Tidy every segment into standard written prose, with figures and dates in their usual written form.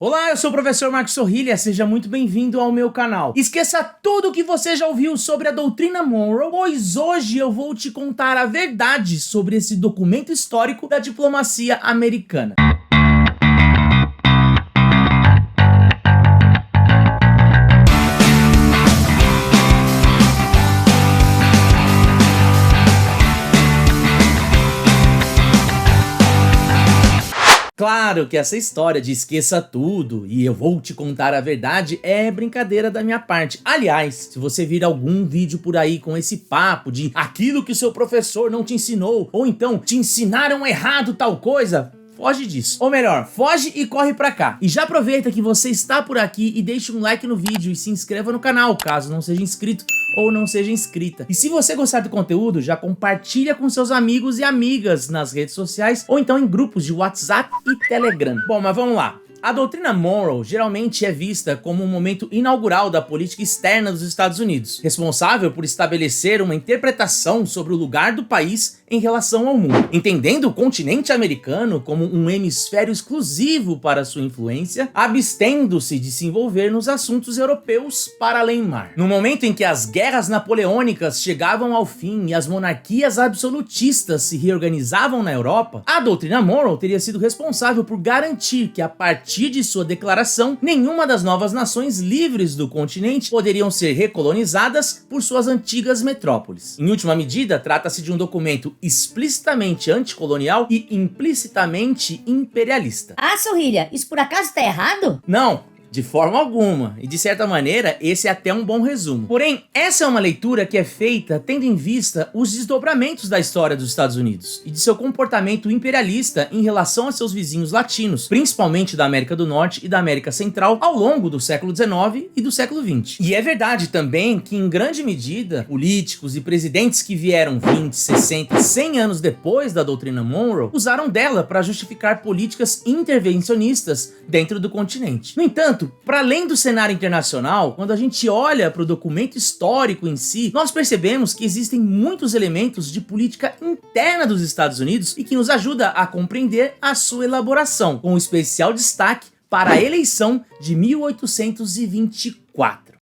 Olá, eu sou o professor Marcos Sorrilha, seja muito bem-vindo ao meu canal. Esqueça tudo o que você já ouviu sobre a doutrina Monroe, pois hoje eu vou te contar a verdade sobre esse documento histórico da diplomacia americana. Claro que essa história de esqueça tudo e eu vou te contar a verdade é brincadeira da minha parte. Aliás, se você vir algum vídeo por aí com esse papo de aquilo que o seu professor não te ensinou, ou então te ensinaram errado tal coisa, foge disso. Ou melhor, foge e corre pra cá. E já aproveita que você está por aqui e deixa um like no vídeo e se inscreva no canal, caso não seja inscrito ou não seja inscrita. E se você gostar do conteúdo, já compartilha com seus amigos e amigas nas redes sociais ou então em grupos de WhatsApp e Telegram. Bom, mas vamos lá. A doutrina Monroe geralmente é vista como um momento inaugural da política externa dos Estados Unidos, responsável por estabelecer uma interpretação sobre o lugar do país em relação ao mundo, entendendo o continente americano como um hemisfério exclusivo para sua influência, abstendo-se de se envolver nos assuntos europeus para além mar. No momento em que as guerras napoleônicas chegavam ao fim e as monarquias absolutistas se reorganizavam na Europa, a doutrina Monroe teria sido responsável por garantir que a partir de sua declaração, nenhuma das novas nações livres do continente poderiam ser recolonizadas por suas antigas metrópoles. Em última medida, trata-se de um documento explicitamente anticolonial e implicitamente imperialista. Ah, Sorrilha, isso por acaso tá errado? Não, de forma alguma, e de certa maneira esse é até um bom resumo. Porém, essa é uma leitura que é feita tendo em vista os desdobramentos da história dos Estados Unidos e de seu comportamento imperialista em relação a seus vizinhos latinos, principalmente da América do Norte e da América Central, ao longo do século XIX e do século XX. E é verdade também que, em grande medida, políticos e presidentes que vieram 20, 60, 100 anos depois da doutrina Monroe usaram dela para justificar políticas intervencionistas dentro do continente. No entanto, para além do cenário internacional, quando a gente olha para o documento histórico em si, nós percebemos que existem muitos elementos de política interna dos Estados Unidos e que nos ajuda a compreender a sua elaboração, com especial destaque para a eleição de 1824.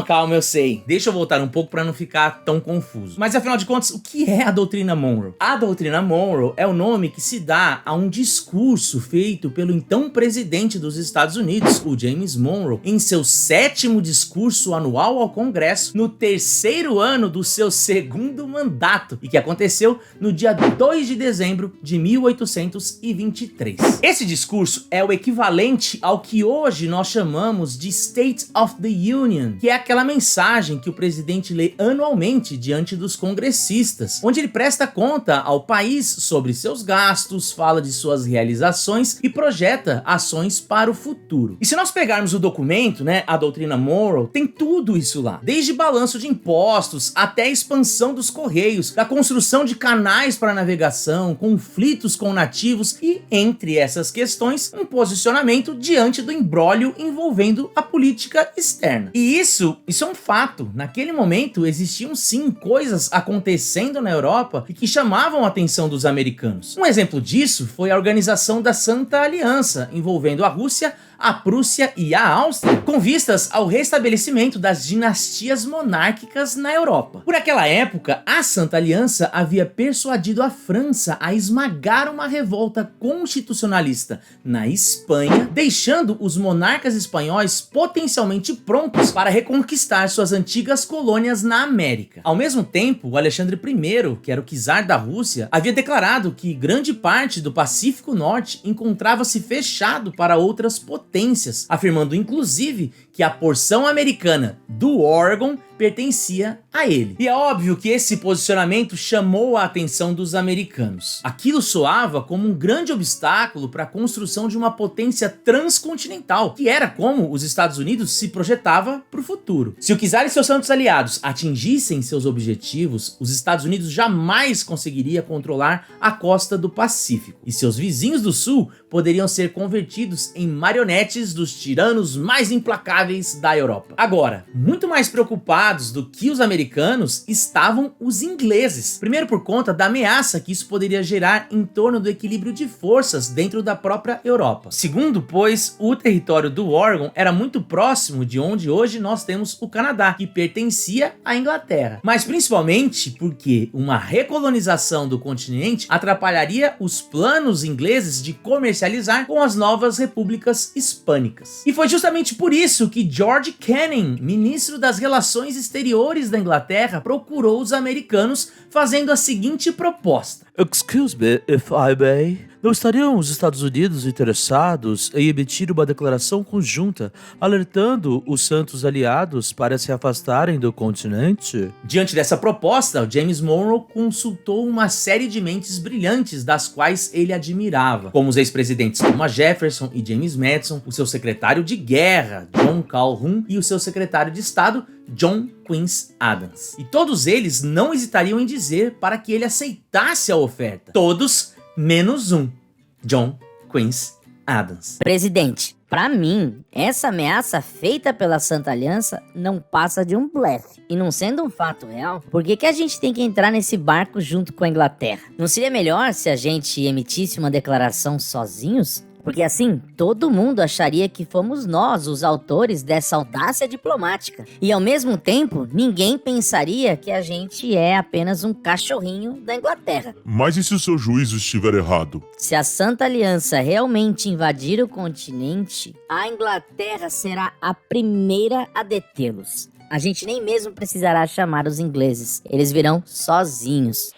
Calma, eu sei. Deixa eu voltar um pouco para não ficar tão confuso. Mas afinal de contas, o que é a doutrina Monroe? A doutrina Monroe é o nome que se dá a um discurso feito pelo então presidente dos Estados Unidos, o James Monroe, em seu 7º discurso anual ao Congresso, no 3º ano do seu 2º mandato, e que aconteceu no dia 2 de dezembro de 1823. Esse discurso é o equivalente ao que hoje nós chamamos de State of the Union, que é aquela mensagem que o presidente lê anualmente diante dos congressistas, onde ele presta conta ao país sobre seus gastos, fala de suas realizações e projeta ações para o futuro. E se nós pegarmos o documento, a doutrina Monroe, tem tudo isso lá, desde balanço de impostos até a expansão dos correios, da construção de canais para navegação, conflitos com nativos e, entre essas questões, um posicionamento diante do imbróglio envolvendo a política externa. E isso é um fato. Naquele momento existiam sim coisas acontecendo na Europa e que chamavam a atenção dos americanos. Um exemplo disso foi a organização da Santa Aliança, envolvendo a Rússia, a Prússia e a Áustria, com vistas ao restabelecimento das dinastias monárquicas na Europa. Por aquela época, a Santa Aliança havia persuadido a França a esmagar uma revolta constitucionalista na Espanha, deixando os monarcas espanhóis potencialmente prontos para reconquistar suas antigas colônias na América. Ao mesmo tempo, o Alexandre I, que era o czar da Rússia, havia declarado que grande parte do Pacífico Norte encontrava-se fechado para outras potências, afirmando inclusive que a porção americana do Oregon pertencia a ele. E é óbvio que esse posicionamento chamou a atenção dos americanos. Aquilo soava como um grande obstáculo para a construção de uma potência transcontinental, que era como os Estados Unidos se projetava para o futuro. Se o czar e seus santos aliados atingissem seus objetivos, os Estados Unidos jamais conseguiria controlar a costa do Pacífico, e seus vizinhos do sul poderiam ser convertidos em marionetes dos tiranos mais implacáveis intragáveis da Europa. Agora, muito mais preocupados do que os americanos estavam os ingleses. Primeiro por conta da ameaça que isso poderia gerar em torno do equilíbrio de forças dentro da própria Europa. Segundo, pois o território do Oregon era muito próximo de onde hoje nós temos o Canadá, que pertencia à Inglaterra. Mas principalmente porque uma recolonização do continente atrapalharia os planos ingleses de comercializar com as novas repúblicas hispânicas. E foi justamente por isso que George Canning, ministro das Relações Exteriores da Inglaterra, procurou os americanos fazendo a seguinte proposta. Excuse me, if I may. Não estariam os Estados Unidos interessados em emitir uma declaração conjunta alertando os santos aliados para se afastarem do continente? Diante dessa proposta, James Monroe consultou uma série de mentes brilhantes das quais ele admirava, como os ex-presidentes Thomas Jefferson e James Madison, o seu secretário de guerra, John Calhoun, e o seu secretário de Estado, John Quincy Adams. E todos eles não hesitariam em dizer para que ele aceitasse a oferta. Todos menos um, John Quincy Adams. Presidente, pra mim, essa ameaça feita pela Santa Aliança não passa de um blefe. E não sendo um fato real, por que a gente tem que entrar nesse barco junto com a Inglaterra? Não seria melhor se a gente emitisse uma declaração sozinhos? Porque assim, todo mundo acharia que fomos nós os autores dessa audácia diplomática. E ao mesmo tempo, ninguém pensaria que a gente é apenas um cachorrinho da Inglaterra. Mas e se o seu juízo estiver errado? Se a Santa Aliança realmente invadir o continente, a Inglaterra será a primeira a detê-los. A gente nem mesmo precisará chamar os ingleses. Eles virão sozinhos.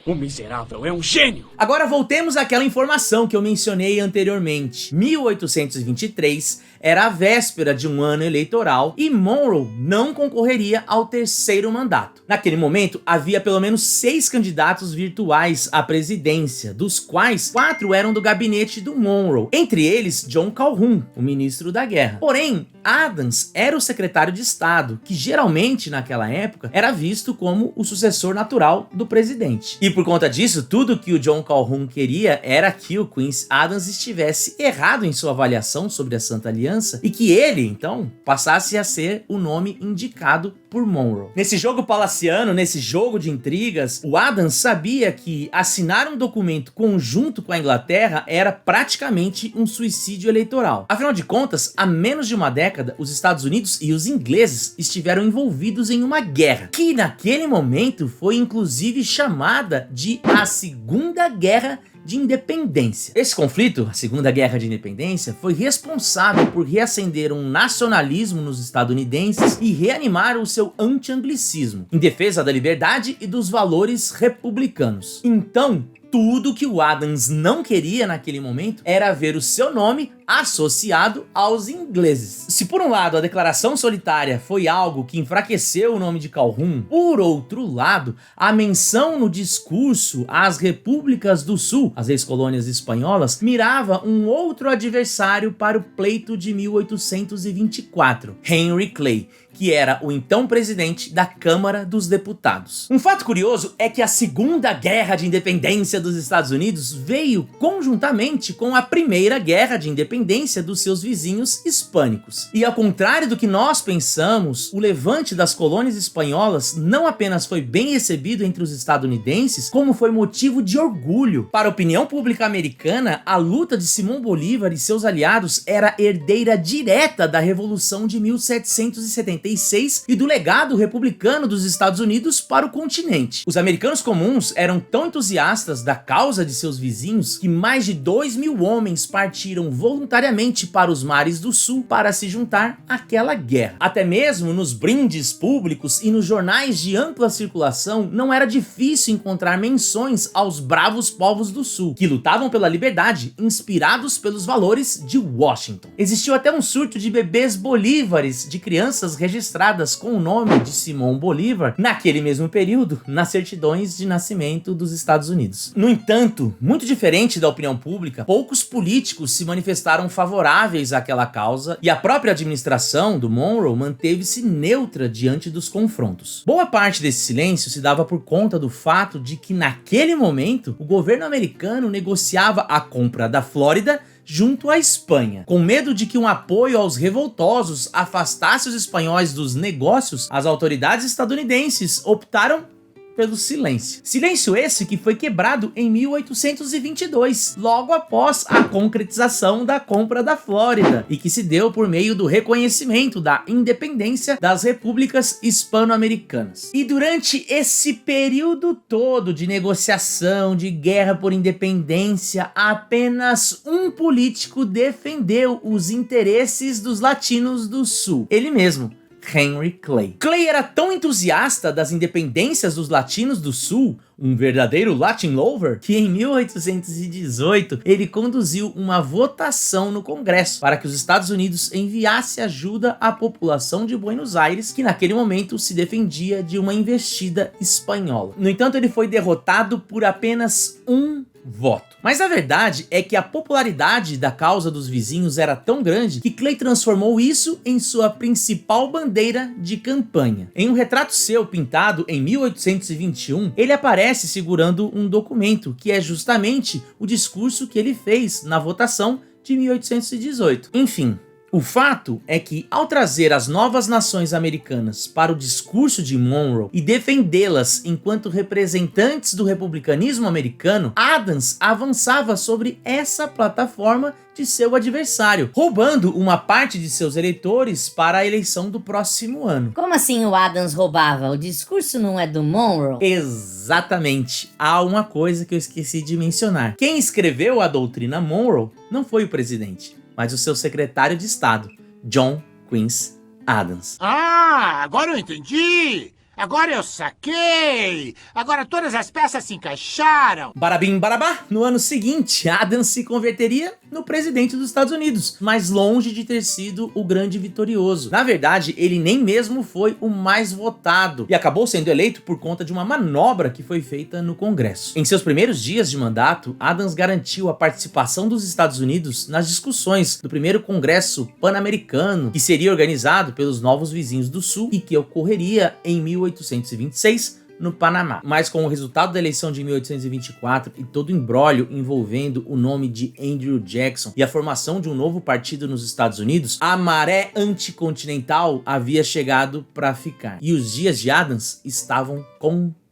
O miserável é um gênio! Agora voltemos àquela informação que eu mencionei anteriormente. 1823 era a véspera de um ano eleitoral e Monroe não concorreria ao terceiro mandato. Naquele momento, havia pelo menos 6 candidatos virtuais à presidência, dos quais 4 eram do gabinete do Monroe, entre eles John Calhoun, o ministro da guerra. Porém, Adams era o secretário de Estado, que geralmente naquela época era visto como o sucessor natural do presidente. E por conta disso, tudo que o John Calhoun queria era que o Quincy Adams estivesse errado em sua avaliação sobre a Santa Aliança e que ele, então, passasse a ser o nome indicado por Monroe. Nesse jogo palaciano, nesse jogo de intrigas, o Adams sabia que assinar um documento conjunto com a Inglaterra era praticamente um suicídio eleitoral. Afinal de contas, há menos de uma década, os Estados Unidos e os ingleses estiveram envolvidos em uma guerra, que naquele momento foi inclusive chamada de a Segunda Guerra de Independência. Esse conflito, a Segunda Guerra de Independência, foi responsável por reacender um nacionalismo nos estadunidenses e reanimar o seu anti-anglicismo, em defesa da liberdade e dos valores republicanos. Então, tudo que o Adams não queria naquele momento era ver o seu nome associado aos ingleses. Se por um lado a declaração solitária foi algo que enfraqueceu o nome de Calhoun, por outro lado, a menção no discurso às repúblicas do sul, as ex-colônias espanholas, mirava um outro adversário para o pleito de 1824, Henry Clay, que era o então presidente da Câmara dos Deputados. Um fato curioso é que a Segunda Guerra de Independência dos Estados Unidos veio conjuntamente com a Primeira Guerra de Independência dos seus vizinhos hispânicos. E ao contrário do que nós pensamos, o levante das colônias espanholas não apenas foi bem recebido entre os estadunidenses, como foi motivo de orgulho. Para a opinião pública americana, a luta de Simão Bolívar e seus aliados era herdeira direta da Revolução de 1776 e do legado republicano dos Estados Unidos para o continente. Os americanos comuns eram tão entusiastas da causa de seus vizinhos que mais de 2.000 homens partiram voluntariamente para os mares do sul para se juntar àquela guerra. Até mesmo nos brindes públicos e nos jornais de ampla circulação não era difícil encontrar menções aos bravos povos do sul, que lutavam pela liberdade inspirados pelos valores de Washington. Existiu até um surto de bebês bolívares, de crianças registradas com o nome de Simão Bolívar naquele mesmo período nas certidões de nascimento dos Estados Unidos. No entanto, muito diferente da opinião pública, poucos políticos se manifestaram favoráveis àquela causa e a própria administração do Monroe manteve-se neutra diante dos confrontos. Boa parte desse silêncio se dava por conta do fato de que naquele momento o governo americano negociava a compra da Flórida, junto à Espanha. Com medo de que um apoio aos revoltosos afastasse os espanhóis dos negócios, as autoridades estadunidenses optaram pelo silêncio. Silêncio esse que foi quebrado em 1822, logo após a concretização da compra da Flórida, e que se deu por meio do reconhecimento da independência das repúblicas hispano-americanas. E durante esse período todo de negociação, de guerra por independência, apenas um político defendeu os interesses dos latinos do Sul. Ele mesmo, Henry Clay. Clay era tão entusiasta das independências dos latinos do Sul, um verdadeiro Latin lover, que em 1818 ele conduziu uma votação no Congresso para que os Estados Unidos enviasse ajuda à população de Buenos Aires, que naquele momento se defendia de uma investida espanhola. No entanto, ele foi derrotado por apenas um voto. Mas a verdade é que a popularidade da causa dos vizinhos era tão grande que Clay transformou isso em sua principal bandeira de campanha. Em um retrato seu pintado em 1821, ele aparece segurando um documento que é justamente o discurso que ele fez na votação de 1818. Enfim, o fato é que, ao trazer as novas nações americanas para o discurso de Monroe e defendê-las enquanto representantes do republicanismo americano, Adams avançava sobre essa plataforma de seu adversário, roubando uma parte de seus eleitores para a eleição do próximo ano. Como assim o Adams roubava? O discurso não é do Monroe? Exatamente. Há uma coisa que eu esqueci de mencionar. Quem escreveu a doutrina Monroe não foi o presidente, mas o seu secretário de Estado, John Quincy Adams. Ah, agora eu entendi! Agora eu saquei! Agora todas as peças se encaixaram! Barabim barabá, no ano seguinte, Adams se converteria no presidente dos Estados Unidos, mas longe de ter sido o grande vitorioso. Na verdade, ele nem mesmo foi o mais votado e acabou sendo eleito por conta de uma manobra que foi feita no Congresso. Em seus primeiros dias de mandato, Adams garantiu a participação dos Estados Unidos nas discussões do primeiro Congresso Pan-Americano, que seria organizado pelos novos vizinhos do Sul e que ocorreria em 1826 no Panamá. Mas com o resultado da eleição de 1824 e todo o imbróglio envolvendo o nome de Andrew Jackson e a formação de um novo partido nos Estados Unidos, a maré anticontinental havia chegado para ficar. E os dias de Adams estavam contados.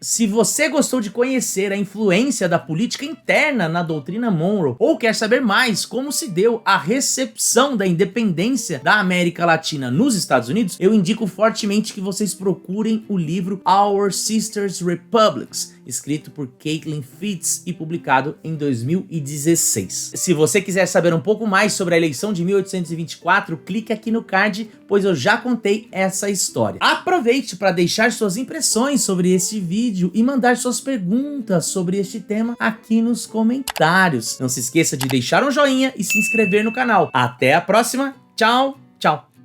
Se você gostou de conhecer a influência da política interna na doutrina Monroe ou quer saber mais como se deu a recepção da independência da América Latina nos Estados Unidos, eu indico fortemente que vocês procurem o livro Our Sisters Republics, escrito por Caitlin Fitz e publicado em 2016. Se você quiser saber um pouco mais sobre a eleição de 1824, clique aqui no card, pois eu já contei essa história. Aproveite para deixar suas impressões sobre este vídeo e mandar suas perguntas sobre este tema aqui nos comentários. Não se esqueça de deixar um joinha e se inscrever no canal. Até a próxima. Tchau, tchau.